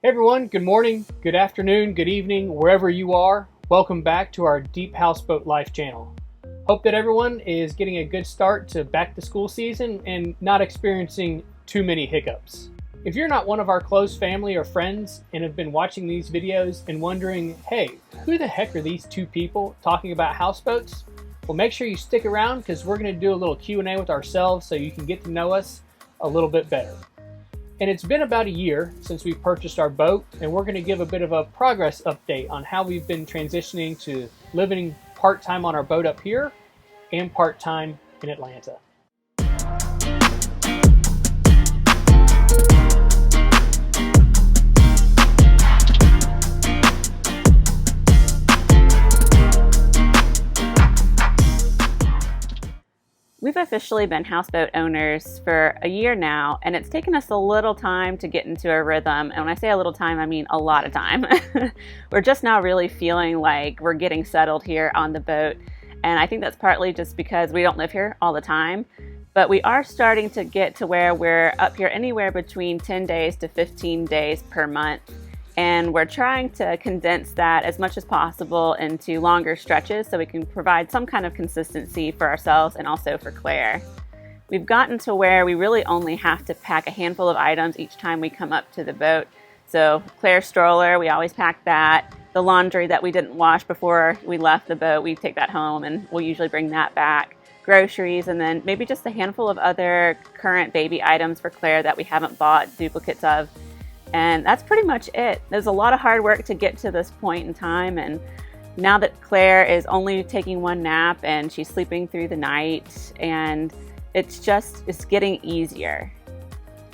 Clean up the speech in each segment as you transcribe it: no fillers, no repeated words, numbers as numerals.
Hey everyone, good morning, good afternoon, good evening, wherever you are. Welcome back to our Deep Houseboat Life channel. Hope that everyone is getting a good start to back to school season and not experiencing too many hiccups. If you're not one of our close family or friends and have been watching these videos and wondering, hey, who the heck are these two people talking about houseboats? Well, make sure you stick around because we're going to do a little Q&A with ourselves so you can get to know us a little bit better. And it's been about a year since we purchased our boat, and we're going to give a bit of a progress update on how we've been transitioning to living part-time on our boat up here and part-time in Atlanta. We've officially been houseboat owners for a year now, and it's taken us a little time to get into a rhythm. And when I say a little time, I mean a lot of time. We're just now really feeling like we're getting settled here on the boat. And I think that's partly just because we don't live here all the time, but we are starting to get to where we're up here anywhere between 10 days to 15 days per month. And we're trying to condense that as much as possible into longer stretches so we can provide some kind of consistency for ourselves and also for Claire. We've gotten to where we really only have to pack a handful of items each time we come up to the boat. So Claire's stroller, we always pack that. The laundry that we didn't wash before we left the boat, we take that home and we'll usually bring that back. Groceries, and then maybe just a handful of other current baby items for Claire that we haven't bought duplicates of. And that's pretty much it. There's a lot of hard work to get to this point in time, and now that Claire is only taking one nap and she's sleeping through the night, and it's getting easier.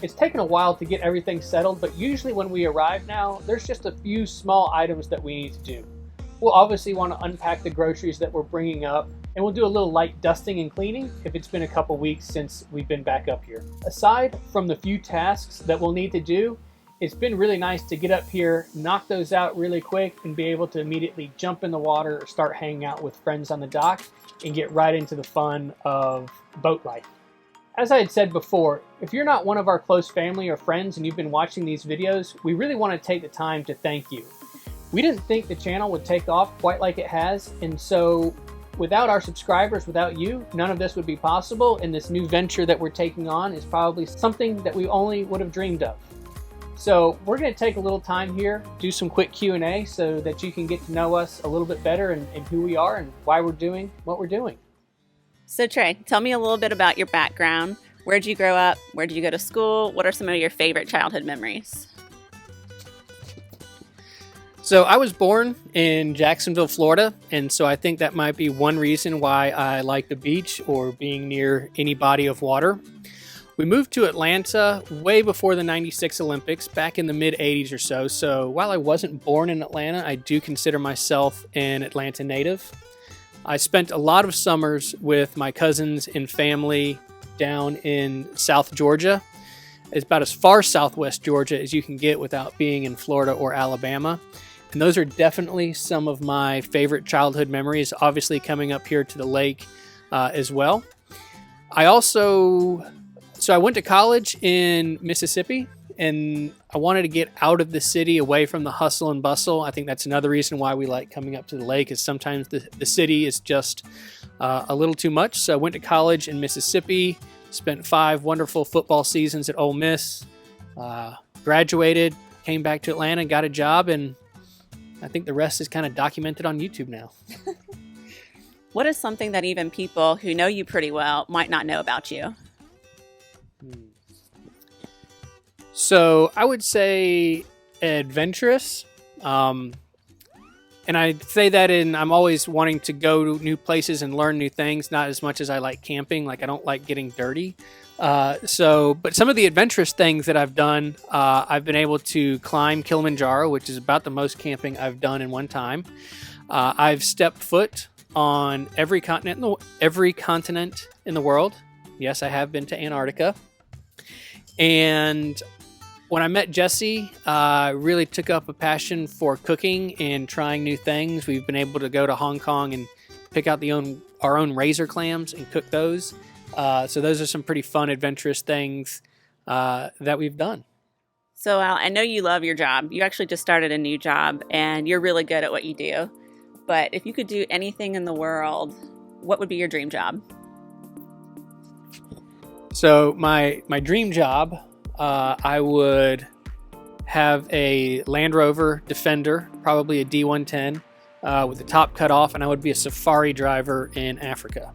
It's taken a while to get everything settled, but usually when we arrive now, there's just a few small items that we need to do. We'll obviously want to unpack the groceries that we're bringing up, and we'll do a little light dusting and cleaning if it's been a couple weeks since we've been back up here. Aside from the few tasks that we'll need to do, it's been really nice to get up here, knock those out really quick, and be able to immediately jump in the water or start hanging out with friends on the dock and get right into the fun of boat life. As I had said before, if you're not one of our close family or friends and you've been watching these videos, we really want to take the time to thank you. We didn't think the channel would take off quite like it has, and so without our subscribers, without you, none of this would be possible, and this new venture that we're taking on is probably something that we only would have dreamed of. So we're going to take a little time here, do some quick Q&A so that you can get to know us a little bit better and who we are and why we're doing what we're doing. So Trey, tell me a little bit about your background. Where'd you grow up? Where did you go to school? What are some of your favorite childhood memories? So I was born in Jacksonville, Florida, and so I think that might be one reason why I like the beach or being near any body of water. We moved to Atlanta way before the '96 Olympics, back in the mid-'80s or so. So while I wasn't born in Atlanta, I do consider myself an Atlanta native. I spent a lot of summers with my cousins and family down in South Georgia. It's about as far southwest Georgia as you can get without being in Florida or Alabama. And those are definitely some of my favorite childhood memories, obviously coming up here to the lake as well. So I went to college in Mississippi, and I wanted to get out of the city, away from the hustle and bustle. I think that's another reason why we like coming up to the lake, is sometimes the city is just a little too much. So I went to college in Mississippi, spent 5 wonderful football seasons at Ole Miss, graduated, came back to Atlanta, got a job, and I think the rest is kind of documented on YouTube now. What is something that even people who know you pretty well might not know about you? So I would say adventurous. And I say that I'm always wanting to go to new places and learn new things, not as much as I like camping. Like, I don't like getting dirty. But some of the adventurous things that I've done, I've been able to climb Kilimanjaro, which is about the most camping I've done in one time. I've stepped foot on every continent in the world. Yes, I have been to Antarctica. And when I met Jessie, I really took up a passion for cooking and trying new things. We've been able to go to Hong Kong and pick out our own razor clams and cook those. So those are some pretty fun, adventurous things that we've done. So Al, I know you love your job. You actually just started a new job and you're really good at what you do. But if you could do anything in the world, what would be your dream job? So my dream job, I would have a Land Rover Defender, probably a D110, with the top cut off, and I would be a safari driver in Africa.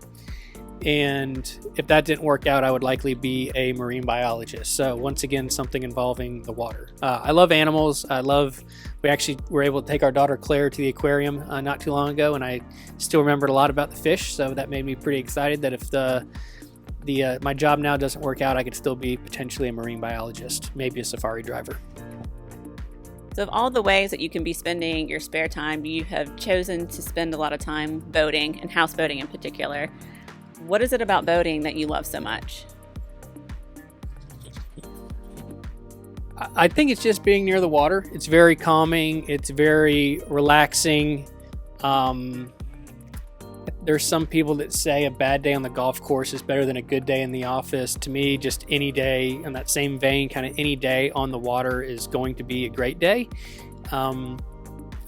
And if that didn't work out, I would likely be a marine biologist. So once again, something involving the water. I love animals. We actually were able to take our daughter Claire to the aquarium not too long ago, and I still remembered a lot about the fish. So that made me pretty excited that if my job now doesn't work out, I could still be potentially a marine biologist, maybe a safari driver. So of all the ways that you can be spending your spare time, you have chosen to spend a lot of time boating, and houseboating in particular. What is it about boating that you love so much? I think it's just being near the water. It's very calming. It's very relaxing. There's some people that say a bad day on the golf course is better than a good day in the office. To me, just any day in that same vein, kind of any day on the water is going to be a great day. I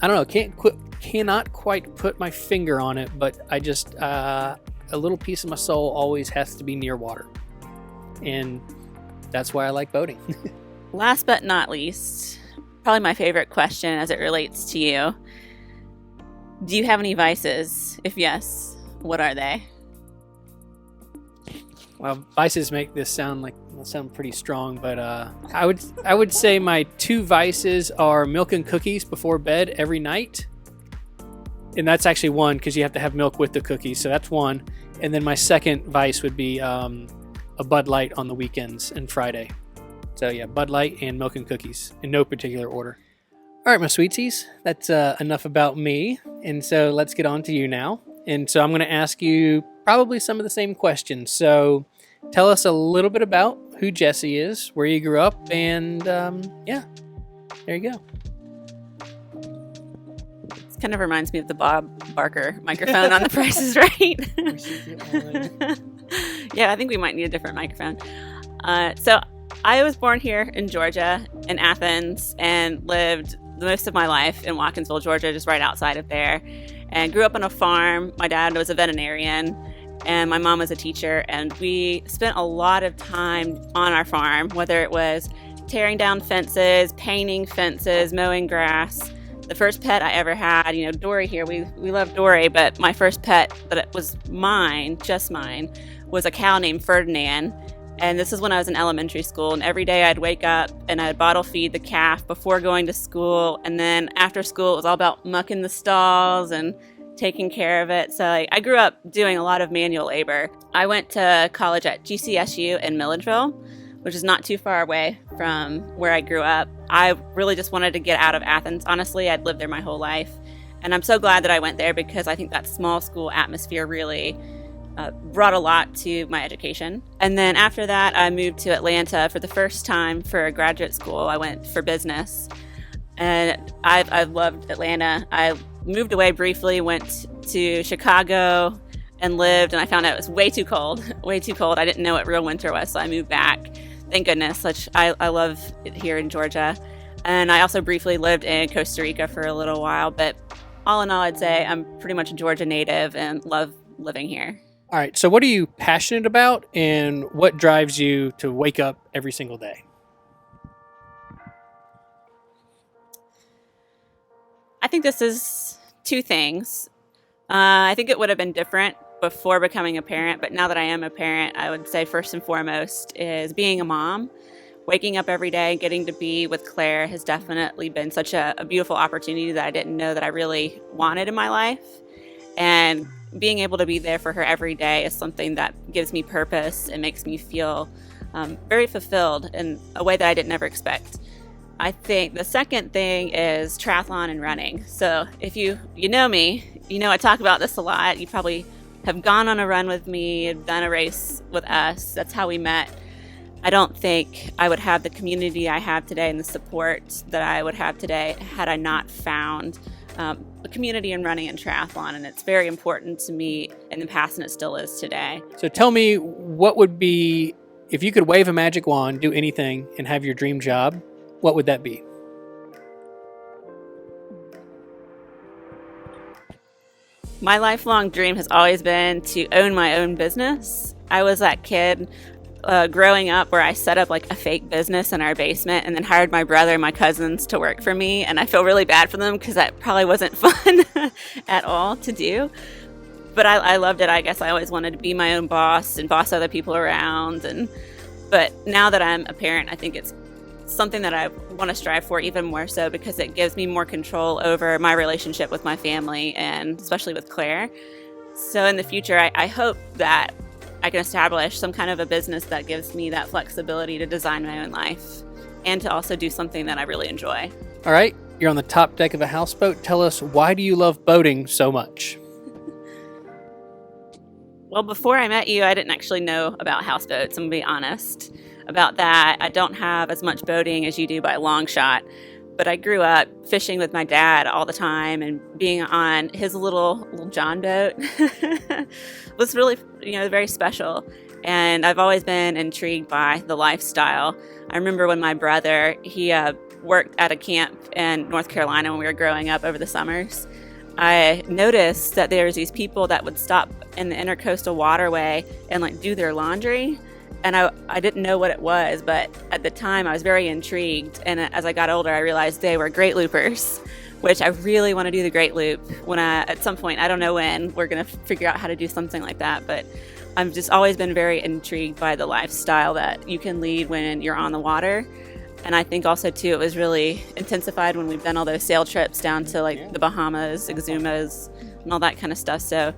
don't know. Cannot quite put my finger on it, but I just a little piece of my soul always has to be near water, and that's why I like boating. Last but not least, probably my favorite question as it relates to you. Do you have any vices? If yes, what are they? Well, vices make this sound pretty strong, but I would say my two vices are milk and cookies before bed every night. And that's actually one, because you have to have milk with the cookies. So that's one. And then my second vice would be a Bud Light on the weekends and Friday. So yeah, Bud Light and milk and cookies in no particular order. All right, my sweetsies, that's enough about me. And so let's get on to you now. And so I'm going to ask you probably some of the same questions. So tell us a little bit about who Jessie is, where you grew up, and yeah, there you go. Kind of reminds me of the Bob Barker microphone on The Price is Right. Yeah, I think we might need a different microphone. So I was born here in Georgia, in Athens, and lived most of my life in Watkinsville, Georgia, just right outside of there, and grew up on a farm. My dad was a veterinarian, and my mom was a teacher, and we spent a lot of time on our farm, whether it was tearing down fences, painting fences, mowing grass. The first pet I ever had, Dory here, we love Dory, but my first pet that was mine, just mine, was a cow named Ferdinand. And this is when I was in elementary school. And every day I'd wake up and I'd bottle feed the calf before going to school. And then after school, it was all about mucking the stalls and taking care of it. So I grew up doing a lot of manual labor. I went to college at GCSU in Milledgeville, which is not too far away from where I grew up. I really just wanted to get out of Athens. Honestly, I'd lived there my whole life. And I'm so glad that I went there, because I think that small school atmosphere really brought a lot to my education. And then after that, I moved to Atlanta for the first time for graduate school. I went for business. And I've loved Atlanta. I moved away briefly, went to Chicago and lived, and I found out it was way too cold. I didn't know what real winter was, so I moved back. Thank goodness. I love it here in Georgia. And I also briefly lived in Costa Rica for a little while, but all in all, I'd say I'm pretty much a Georgia native and love living here. All right, so what are you passionate about, and what drives you to wake up every single day? I think this is two things. I think it would have been different before becoming a parent, but now that I am a parent, I would say first and foremost is being a mom. Waking up every day, getting to be with Claire has definitely been such a beautiful opportunity that I didn't know that I really wanted in my life. And being able to be there for her every day is something that gives me purpose and makes me feel very fulfilled in a way that I didn't ever expect. I think the second thing is triathlon and running. So if you know me, I talk about this a lot. You probably have gone on a run with me, done a race with us. That's how we met. I don't think I would have the community I have today and the support that I would have today had I not found a community in running and triathlon. And it's very important to me in the past, and it still is today. So tell me, what would be, if you could wave a magic wand, do anything, and have your dream job, what would that be? My lifelong dream has always been to own my own business. I was that kid growing up where I set up like a fake business in our basement and then hired my brother and my cousins to work for me. And I feel really bad for them because that probably wasn't fun at all to do. But I loved it. I guess I always wanted to be my own boss and boss other people around. But now that I'm a parent, I think it's something that I want to strive for even more so because it gives me more control over my relationship with my family and especially with Claire. So in the future, I hope that I can establish some kind of a business that gives me that flexibility to design my own life and to also do something that I really enjoy. All right, you're on the top deck of a houseboat. Tell us, why do you love boating so much? Well, before I met you, I didn't actually know about houseboats, I'm going to be honest about that. I don't have as much boating as you do by a long shot, but I grew up fishing with my dad all the time and being on his little John boat was really, very special. And I've always been intrigued by the lifestyle. I remember when my brother, he worked at a camp in North Carolina when we were growing up over the summers. I noticed that there was these people that would stop in the intercoastal waterway and do their laundry. And I didn't know what it was, but at the time I was very intrigued. And as I got older, I realized they were great loopers, which I really want to do the great loop at some point, I don't know when, we're going to figure out how to do something like that. But I've just always been very intrigued by the lifestyle that you can lead when you're on the water. And I think also too, it was really intensified when we've done all those sail trips down to the Bahamas, Exumas, and all that kind of stuff. So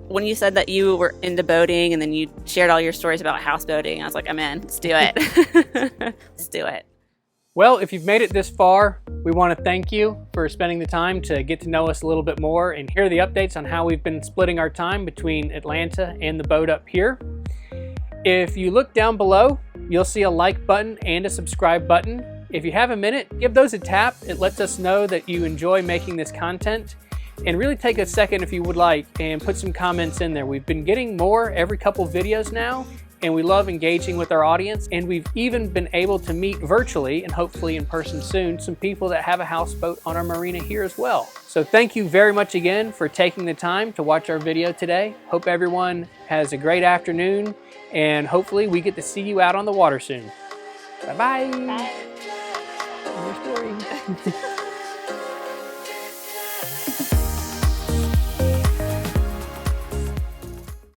when you said that you were into boating and then you shared all your stories about houseboating, I was like, I'm in. Let's do it. Let's do it. Well, if you've made it this far, we want to thank you for spending the time to get to know us a little bit more and hear the updates on how we've been splitting our time between Atlanta and the boat up here. If you look down below, you'll see a like button and a subscribe button. If you have a minute, give those a tap. It lets us know that you enjoy making this content. And really take a second if you would like and put some comments in there. We've been getting more every couple videos now, and we love engaging with our audience. And we've even been able to meet virtually and hopefully in person soon some people that have a houseboat on our marina here as well. So thank you very much again for taking the time to watch our video today. Hope everyone has a great afternoon, and hopefully we get to see you out on the water soon. Bye-bye. Bye. Your story.